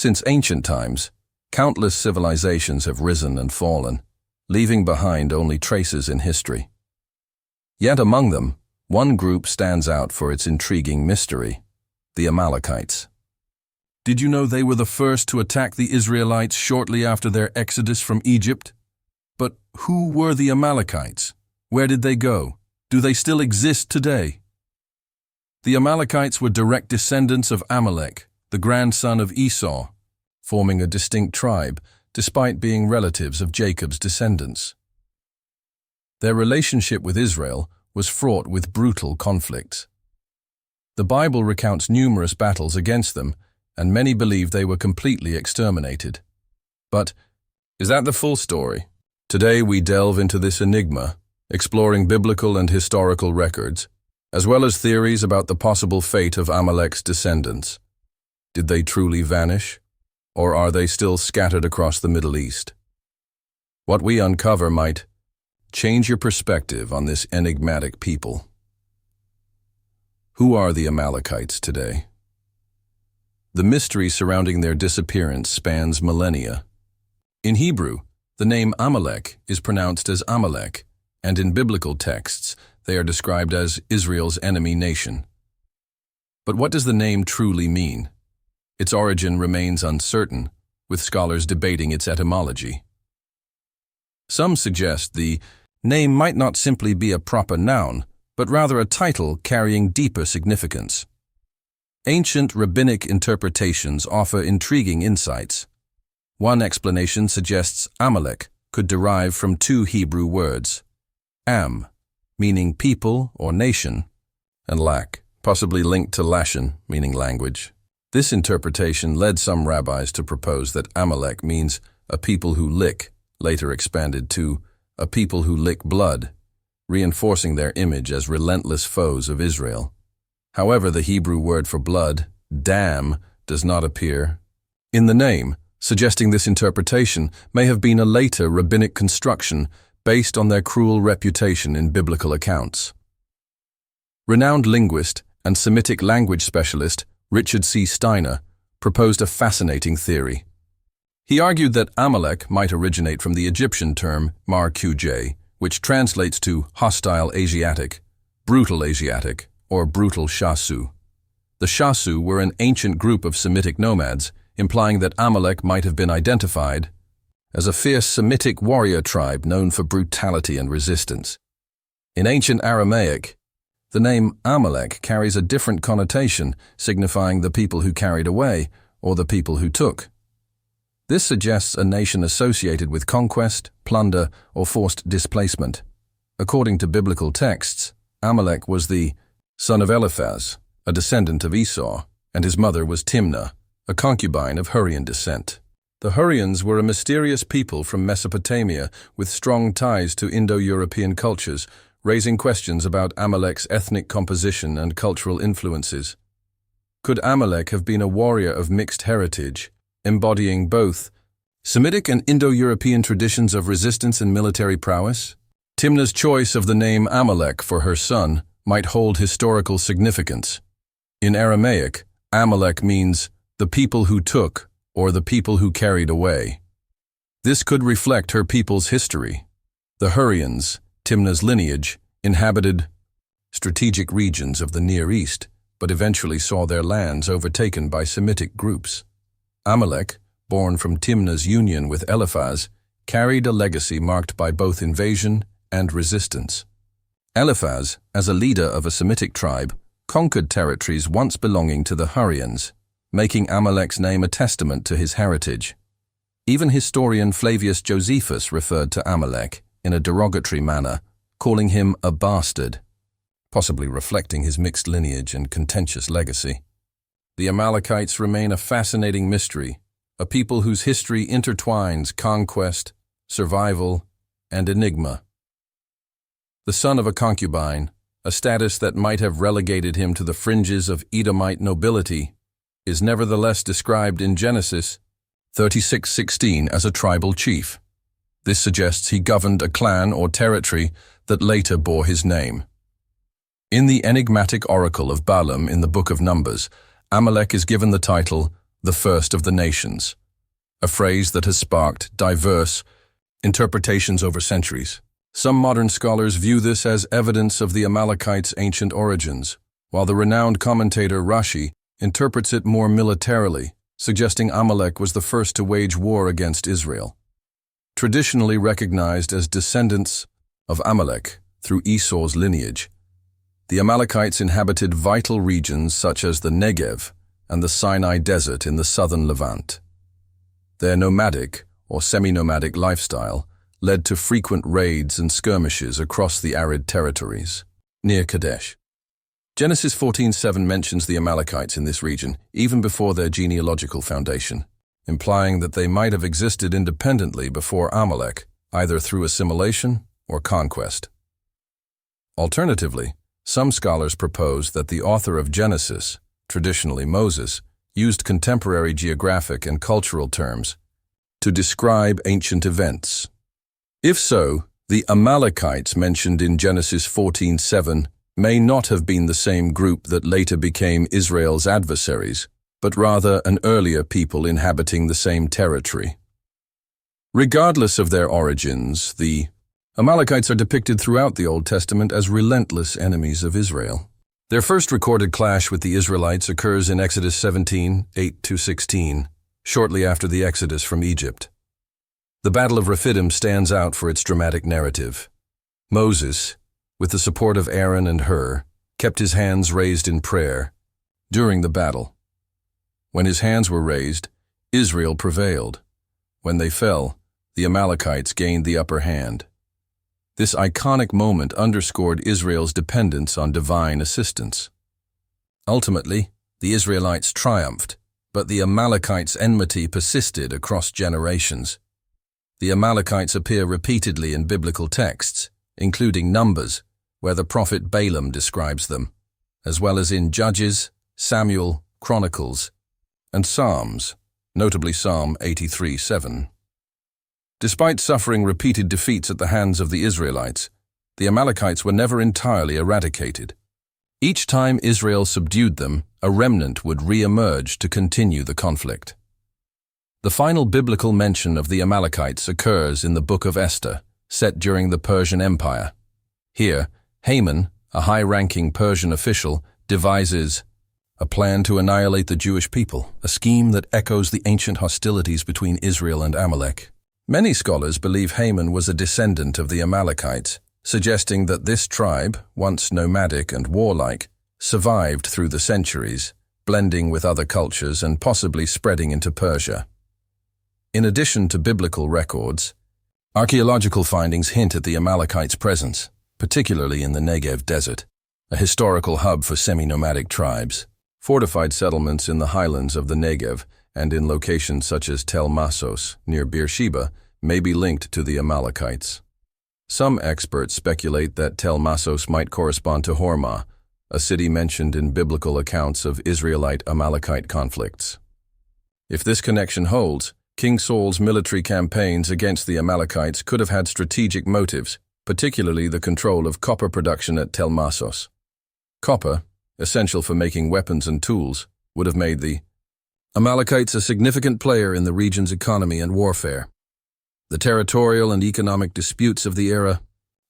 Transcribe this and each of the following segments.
Since ancient times, countless civilizations have risen and fallen, leaving behind only traces in history. Yet among them, one group stands out for its intriguing mystery: the Amalekites. Did you know they were the first to attack the Israelites shortly after their exodus from Egypt? But who were the Amalekites? Where did they go? Do they still exist today? The Amalekites were direct descendants of Amalek, the grandson of Esau, forming a distinct tribe, despite being relatives of Jacob's descendants. Their relationship with Israel was fraught with brutal conflicts. The Bible recounts numerous battles against them, and many believe they were completely exterminated. But is that the full story? Today we delve into this enigma, exploring biblical and historical records, as well as theories about the possible fate of Amalek's descendants. Did they truly vanish, or are they still scattered across the Middle East? What we uncover might change your perspective on this enigmatic people. Who are the Amalekites today? The mystery surrounding their disappearance spans millennia. In Hebrew, the name Amalek is pronounced as Amalek, and in biblical texts, they are described as Israel's enemy nation. But what does the name truly mean? Its origin remains uncertain, with scholars debating its etymology. Some suggest the name might not simply be a proper noun, but rather a title carrying deeper significance. Ancient rabbinic interpretations offer intriguing insights. One explanation suggests Amalek could derive from two Hebrew words: am, meaning people or nation, and lak, possibly linked to lashon, meaning language. This interpretation led some rabbis to propose that Amalek means a people who lick, later expanded to a people who lick blood, reinforcing their image as relentless foes of Israel. However, the Hebrew word for blood, dam, does not appear in the name, suggesting this interpretation may have been a later rabbinic construction based on their cruel reputation in biblical accounts. Renowned linguist and Semitic language specialist Richard C. Steiner proposed a fascinating theory. He argued that Amalek might originate from the Egyptian term mar-qj, which translates to hostile Asiatic, brutal Asiatic, or brutal Shasu. The Shasu were an ancient group of Semitic nomads, implying that Amalek might have been identified as a fierce Semitic warrior tribe known for brutality and resistance. In ancient Aramaic, the name Amalek carries a different connotation, signifying the people who carried away, or the people who took. This suggests a nation associated with conquest, plunder, or forced displacement. According to biblical texts, Amalek was the son of Eliphaz, a descendant of Esau, and his mother was Timnah, a concubine of Hurrian descent. The Hurrians were a mysterious people from Mesopotamia with strong ties to Indo-European cultures, raising questions about Amalek's ethnic composition and cultural influences. Could Amalek have been a warrior of mixed heritage, embodying both Semitic and Indo-European traditions of resistance and military prowess? Timnah's choice of the name Amalek for her son might hold historical significance. In Aramaic, Amalek means the people who took or the people who carried away. This could reflect her people's history. The Hurrians, Timnah's lineage, inhabited strategic regions of the Near East, but eventually saw their lands overtaken by Semitic groups. Amalek, born from Timnah's union with Eliphaz, carried a legacy marked by both invasion and resistance. Eliphaz, as a leader of a Semitic tribe, conquered territories once belonging to the Hurrians, making Amalek's name a testament to his heritage. Even historian Flavius Josephus referred to Amalek in a derogatory manner, calling him a bastard, possibly reflecting his mixed lineage and contentious legacy. The Amalekites remain a fascinating mystery, a people whose history intertwines conquest, survival, and enigma. The son of a concubine, a status that might have relegated him to the fringes of Edomite nobility, is nevertheless described in Genesis 36:16 as a tribal chief. This suggests he governed a clan or territory that later bore his name. In the enigmatic oracle of Balaam in the Book of Numbers, Amalek is given the title the first of the nations, a phrase that has sparked diverse interpretations over centuries. Some modern scholars view this as evidence of the Amalekites' ancient origins, while the renowned commentator Rashi interprets it more militarily, suggesting Amalek was the first to wage war against Israel. Traditionally recognized as descendants of Amalek through Esau's lineage, the Amalekites inhabited vital regions such as the Negev and the Sinai Desert in the southern Levant. Their nomadic or semi-nomadic lifestyle led to frequent raids and skirmishes across the arid territories near Kadesh. Genesis 14:7 mentions the Amalekites in this region even before their genealogical foundation, implying that they might have existed independently before Amalek, either through assimilation or conquest. Alternatively, some scholars propose that the author of Genesis, traditionally Moses, used contemporary geographic and cultural terms to describe ancient events. If so, the Amalekites mentioned in Genesis 14:7 may not have been the same group that later became Israel's adversaries, but rather an earlier people inhabiting the same territory. Regardless of their origins, the Amalekites are depicted throughout the Old Testament as relentless enemies of Israel. Their first recorded clash with the Israelites occurs in Exodus 17:8-16, shortly after the exodus from Egypt. The Battle of Rephidim stands out for its dramatic narrative. Moses, with the support of Aaron and Hur, kept his hands raised in prayer during the battle. When his hands were raised, Israel prevailed. When they fell, the Amalekites gained the upper hand. This iconic moment underscored Israel's dependence on divine assistance. Ultimately, the Israelites triumphed, but the Amalekites' enmity persisted across generations. The Amalekites appear repeatedly in biblical texts, including Numbers, where the prophet Balaam describes them, as well as in Judges, Samuel, Chronicles, and Psalms, notably Psalm 83:7. Despite suffering repeated defeats at the hands of the Israelites, the Amalekites were never entirely eradicated. Each time Israel subdued them, a remnant would re-emerge to continue the conflict. The final biblical mention of the Amalekites occurs in the Book of Esther, set during the Persian Empire. Here, Haman, a high-ranking Persian official, devises a plan to annihilate the Jewish people, a scheme that echoes the ancient hostilities between Israel and Amalek. Many scholars believe Haman was a descendant of the Amalekites, suggesting that this tribe, once nomadic and warlike, survived through the centuries, blending with other cultures and possibly spreading into Persia. In addition to biblical records, archaeological findings hint at the Amalekites' presence, particularly in the Negev Desert, a historical hub for semi-nomadic tribes. Fortified settlements in the highlands of the Negev and in locations such as Tel Massos, near Beersheba, may be linked to the Amalekites. Some experts speculate that Tel Massos might correspond to Hormah, a city mentioned in biblical accounts of Israelite-Amalekite conflicts. If this connection holds, King Saul's military campaigns against the Amalekites could have had strategic motives, particularly the control of copper production at Tel Massos. Copper, essential for making weapons and tools, would have made the Amalekites a significant player in the region's economy and warfare. The territorial and economic disputes of the era,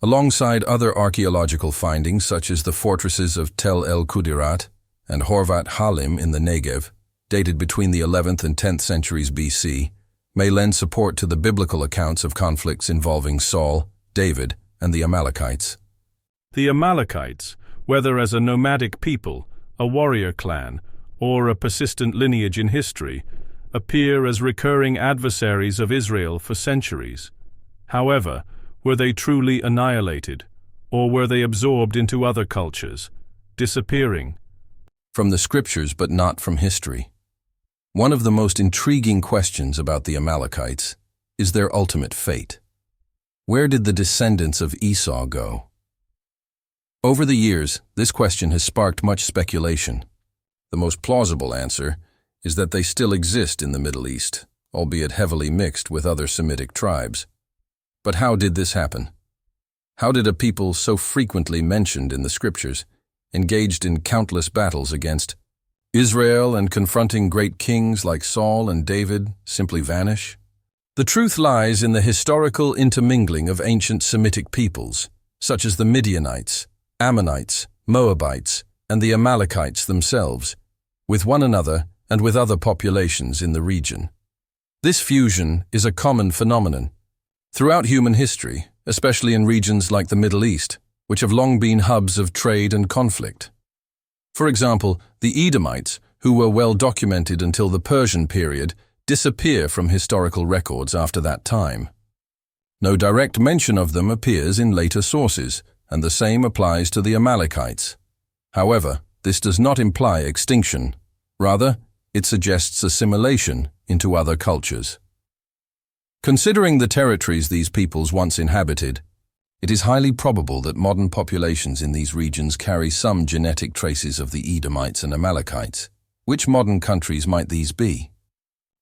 alongside other archaeological findings such as the fortresses of Tel el-Kudirat and Horvat Halim in the Negev, dated between the 11th and 10th centuries BC, may lend support to the biblical accounts of conflicts involving Saul, David, and the Amalekites. The Amalekites, whether as a nomadic people, a warrior clan, or a persistent lineage in history, appear as recurring adversaries of Israel for centuries. However, were they truly annihilated, or were they absorbed into other cultures, disappearing from the scriptures but not from history? One of the most intriguing questions about the Amalekites is their ultimate fate. Where did the descendants of Esau go? Over the years, this question has sparked much speculation. The most plausible answer is that they still exist in the Middle East, albeit heavily mixed with other Semitic tribes. But how did this happen? How did a people so frequently mentioned in the scriptures, engaged in countless battles against Israel and confronting great kings like Saul and David simply vanish? The truth lies in the historical intermingling of ancient Semitic peoples, such as the Midianites, Ammonites, Moabites, and the Amalekites themselves, with one another and with other populations in the region. This fusion is a common phenomenon throughout human history, especially in regions like the Middle East, which have long been hubs of trade and conflict. For example, the Edomites, who were well documented until the Persian period, disappear from historical records after that time. No direct mention of them appears in later sources, and the same applies to the Amalekites. However, this does not imply extinction. Rather, it suggests assimilation into other cultures. Considering the territories these peoples once inhabited, it is highly probable that modern populations in these regions carry some genetic traces of the Edomites and Amalekites. Which modern countries might these be?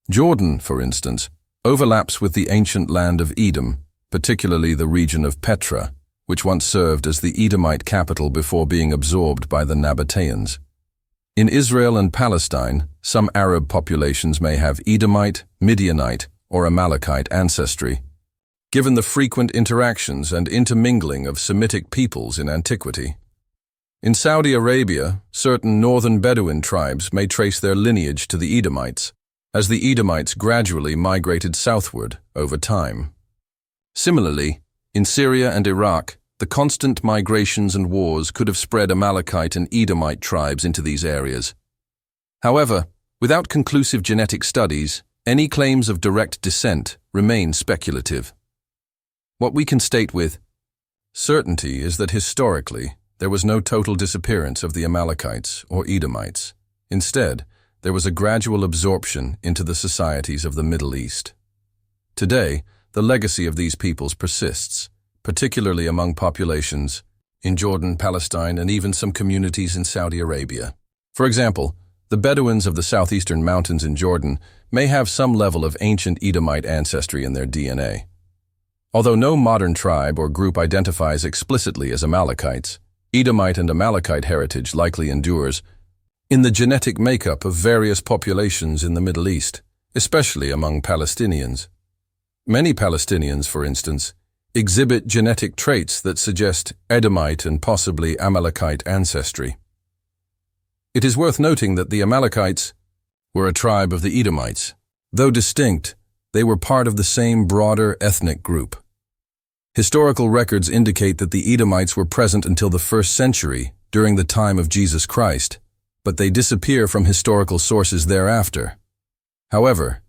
Jordan, for instance, overlaps with the ancient land of Edom, particularly the region of Petra, which once served as the Edomite capital before being absorbed by the Nabateans. In Israel and Palestine, some Arab populations may have Edomite, Midianite, or Amalekite ancestry, given the frequent interactions and intermingling of Semitic peoples in antiquity. In Saudi Arabia, certain northern Bedouin tribes may trace their lineage to the Edomites, as the Edomites gradually migrated southward over time. Similarly, in Syria and Iraq, the constant migrations and wars could have spread Amalekite and Edomite tribes into these areas. However, without conclusive genetic studies, any claims of direct descent remain speculative. What we can state with certainty is that historically, there was no total disappearance of the Amalekites or Edomites. Instead, there was a gradual absorption into the societies of the Middle East. Today, the legacy of these peoples persists, particularly among populations in Jordan, Palestine, and even some communities in Saudi Arabia. For example, the Bedouins of the southeastern mountains in Jordan may have some level of ancient Edomite ancestry in their DNA. Although no modern tribe or group identifies explicitly as Amalekites, Edomite and Amalekite heritage likely endures in the genetic makeup of various populations in the Middle East, especially among Palestinians. Many Palestinians, for instance, exhibit genetic traits that suggest Edomite and possibly Amalekite ancestry. It is worth noting that the Amalekites were a tribe of the Edomites. Though distinct, they were part of the same broader ethnic group. Historical records indicate that the Edomites were present until the 1st century, during the time of Jesus Christ, but they disappear from historical sources thereafter. However,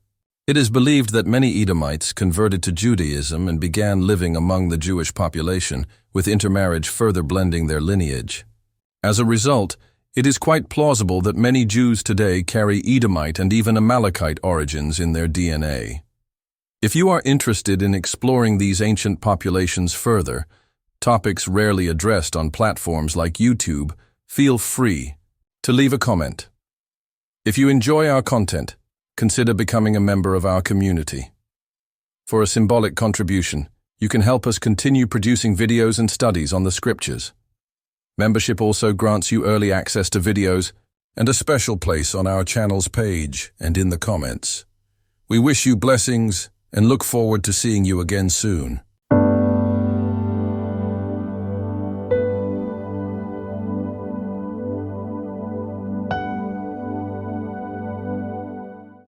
it is believed that many Edomites converted to Judaism and began living among the Jewish population, with intermarriage further blending their lineage. As a result, it is quite plausible that many Jews today carry Edomite and even Amalekite origins in their DNA. If you are interested in exploring these ancient populations further, topics rarely addressed on platforms like YouTube, feel free to leave a comment. If you enjoy our content, consider becoming a member of our community. For a symbolic contribution, you can help us continue producing videos and studies on the scriptures. Membership also grants you early access to videos and a special place on our channel's page and in the comments. We wish you blessings and look forward to seeing you again soon.